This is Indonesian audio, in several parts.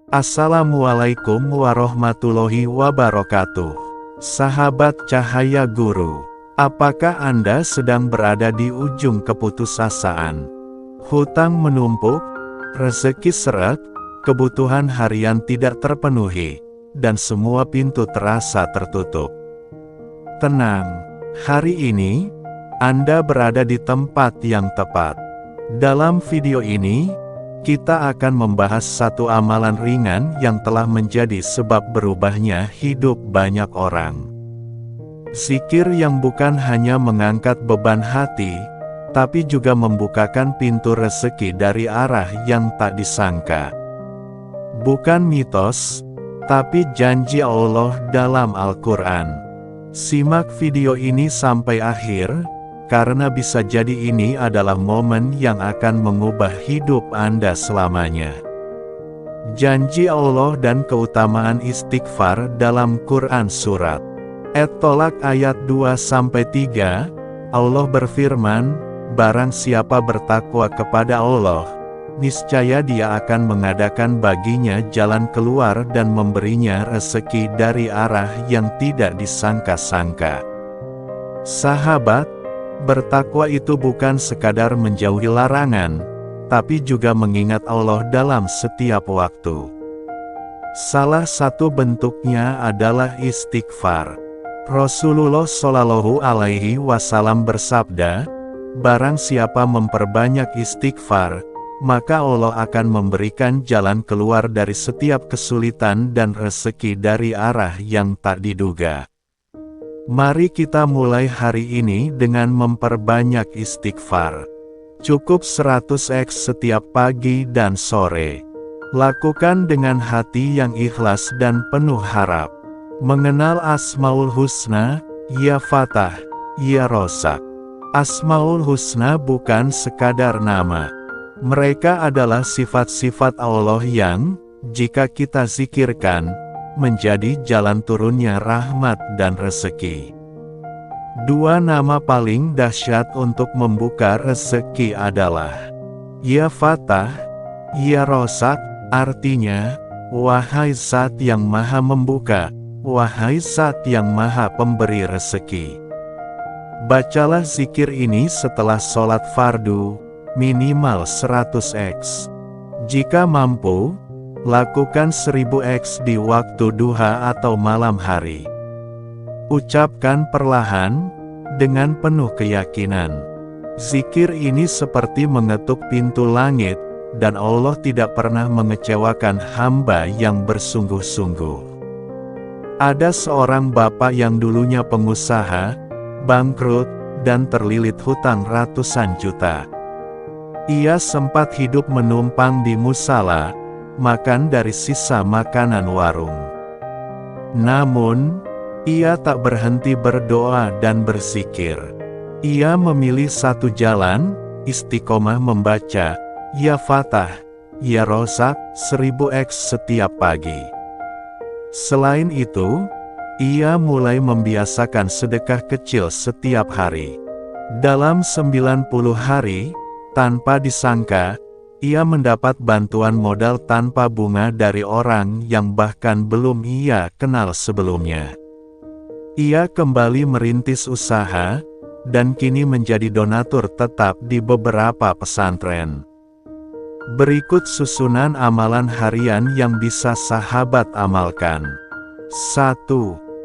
Assalamualaikum warahmatullahi wabarakatuh. Sahabat Cahaya Guru, apakah Anda sedang berada di ujung keputusasaan? Hutang menumpuk, rezeki seret, kebutuhan harian tidak terpenuhi, dan semua pintu terasa tertutup. Tenang, hari ini Anda berada di tempat yang tepat. Dalam video ini, kita akan membahas satu amalan ringan yang telah menjadi sebab berubahnya hidup banyak orang. Zikir yang bukan hanya mengangkat beban hati, tapi juga membukakan pintu rezeki dari arah yang tak disangka. Bukan mitos, tapi janji Allah dalam Al-Quran. Simak video ini sampai akhir, karena bisa jadi ini adalah momen yang akan mengubah hidup Anda selamanya. Janji Allah dan keutamaan istighfar dalam Quran Surat At-Tolak ayat 2-3, Allah berfirman, barang siapa bertakwa kepada Allah, niscaya Dia akan mengadakan baginya jalan keluar dan memberinya rezeki dari arah yang tidak disangka-sangka. Sahabat, bertakwa itu bukan sekadar menjauhi larangan, tapi juga mengingat Allah dalam setiap waktu. Salah satu bentuknya adalah istighfar. Rasulullah Shallallahu Alaihi Wasallam bersabda, barang siapa memperbanyak istighfar, maka Allah akan memberikan jalan keluar dari setiap kesulitan dan rezeki dari arah yang tak diduga. Mari kita mulai hari ini dengan memperbanyak istighfar. Cukup 100x setiap pagi dan sore. Lakukan dengan hati yang ikhlas dan penuh harap. Mengenal Asmaul Husna, Ya Fatah, Ya Razzaq. Asmaul Husna bukan sekadar nama. Mereka adalah sifat-sifat Allah yang, jika kita zikirkan, menjadi jalan turunnya rahmat dan rezeki. Dua nama paling dahsyat untuk membuka rezeki adalah Ya Fatah, Ya Razzaq, artinya, wahai Zat yang maha membuka, wahai Zat yang maha pemberi rezeki. Bacalah zikir ini setelah sholat fardu, minimal 100x. Jika mampu, lakukan 1000x di waktu duha atau malam hari. Ucapkan perlahan, dengan penuh keyakinan. Zikir ini seperti mengetuk pintu langit, dan Allah tidak pernah mengecewakan hamba yang bersungguh-sungguh. Ada seorang bapak yang dulunya pengusaha, bangkrut, dan terlilit hutang ratusan juta. Ia sempat hidup menumpang di musala, makan dari sisa makanan warung. Namun, ia tak berhenti berdoa dan berzikir. Ia memilih satu jalan, istiqomah membaca, Ya Fatah, Ya Razzaq, 1000x setiap pagi. Selain itu, ia mulai membiasakan sedekah kecil setiap hari. Dalam 90 hari, tanpa disangka, ia mendapat bantuan modal tanpa bunga dari orang yang bahkan belum ia kenal sebelumnya. Ia kembali merintis usaha, dan kini menjadi donatur tetap di beberapa pesantren. Berikut susunan amalan harian yang bisa sahabat amalkan. 1.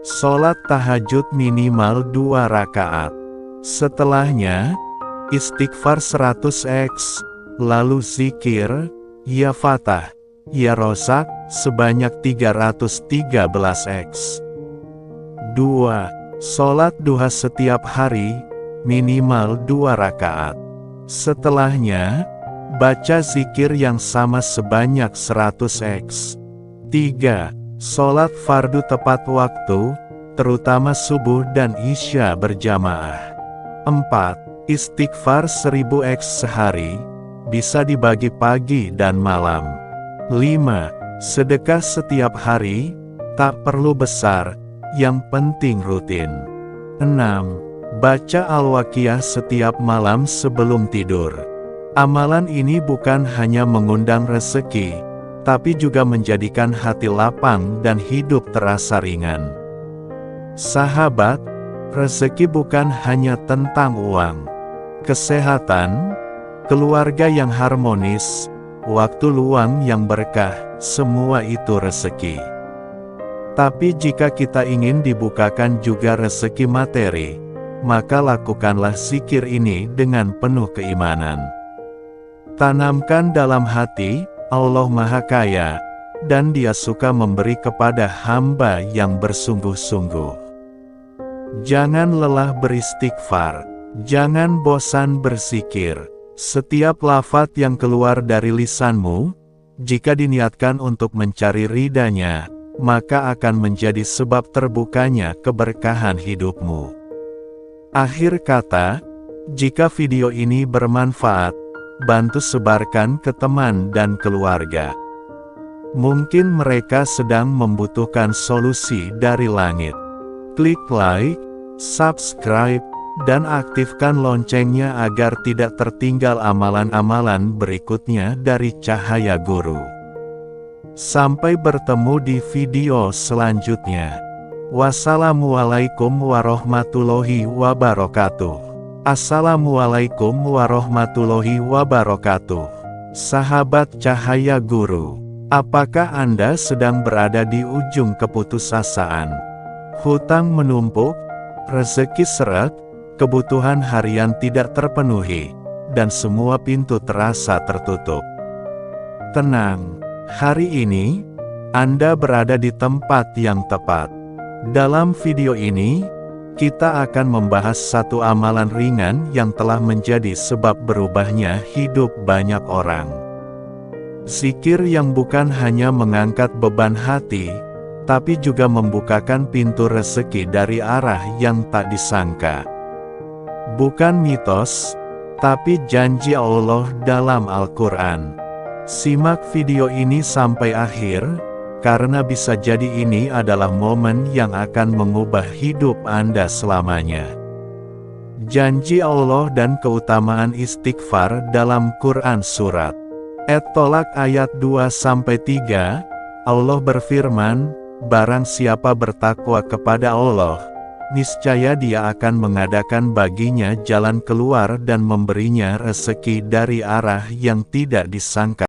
Sholat tahajud minimal 2 rakaat. Setelahnya, istighfar 100x. Lalu zikir, Ya Fatah, Ya Razzaq, sebanyak 313x. 2. Sholat duha setiap hari, minimal 2 rakaat. Setelahnya, baca zikir yang sama sebanyak 100x. 3. Sholat fardu tepat waktu, terutama subuh dan isya berjamaah. 4. Istighfar 1000x sehari, bisa dibagi pagi dan malam. 5. Sedekah setiap hari, tak perlu besar, yang penting rutin. 6. Baca Al-Waqiah setiap malam sebelum tidur. Amalan ini bukan hanya mengundang rezeki, tapi juga menjadikan hati lapang dan hidup terasa ringan. Sahabat, rezeki bukan hanya tentang uang, kesehatan, keluarga yang harmonis, waktu luang yang berkah, semua itu rezeki. Tapi jika kita ingin dibukakan juga rezeki materi, maka lakukanlah zikir ini dengan penuh keimanan. Tanamkan dalam hati, Allah Maha Kaya, dan Dia suka memberi kepada hamba yang bersungguh-sungguh. Jangan lelah beristighfar, jangan bosan berzikir. Setiap lafaz yang keluar dari lisanmu, jika diniatkan untuk mencari ridha-Nya, maka akan menjadi sebab terbukanya keberkahan hidupmu. Akhir kata, jika video ini bermanfaat, bantu sebarkan ke teman dan keluarga. Mungkin mereka sedang membutuhkan solusi dari langit. Klik like, subscribe, dan aktifkan loncengnya agar tidak tertinggal amalan-amalan berikutnya dari Cahaya Guru. Sampai bertemu di video selanjutnya. Wassalamualaikum warahmatullahi wabarakatuh. Assalamualaikum warahmatullahi wabarakatuh. Sahabat Cahaya Guru, apakah Anda sedang berada di ujung keputusasaan? Hutang menumpuk, rezeki seret, kebutuhan harian tidak terpenuhi, dan semua pintu terasa tertutup. Tenang, hari ini, Anda berada di tempat yang tepat. Dalam video ini, kita akan membahas satu amalan ringan yang telah menjadi sebab berubahnya hidup banyak orang. Zikir yang bukan hanya mengangkat beban hati, tapi juga membukakan pintu rezeki dari arah yang tak disangka. Bukan mitos, tapi janji Allah dalam Al-Quran. Simak video ini sampai akhir, karena bisa jadi ini adalah momen yang akan mengubah hidup Anda selamanya. Janji Allah dan keutamaan istighfar dalam Quran Surat At-Tolak ayat 2-3, Allah berfirman, barang siapa bertakwa kepada Allah, niscaya Dia akan mengadakan baginya jalan keluar dan memberinya rezeki dari arah yang tidak disangka.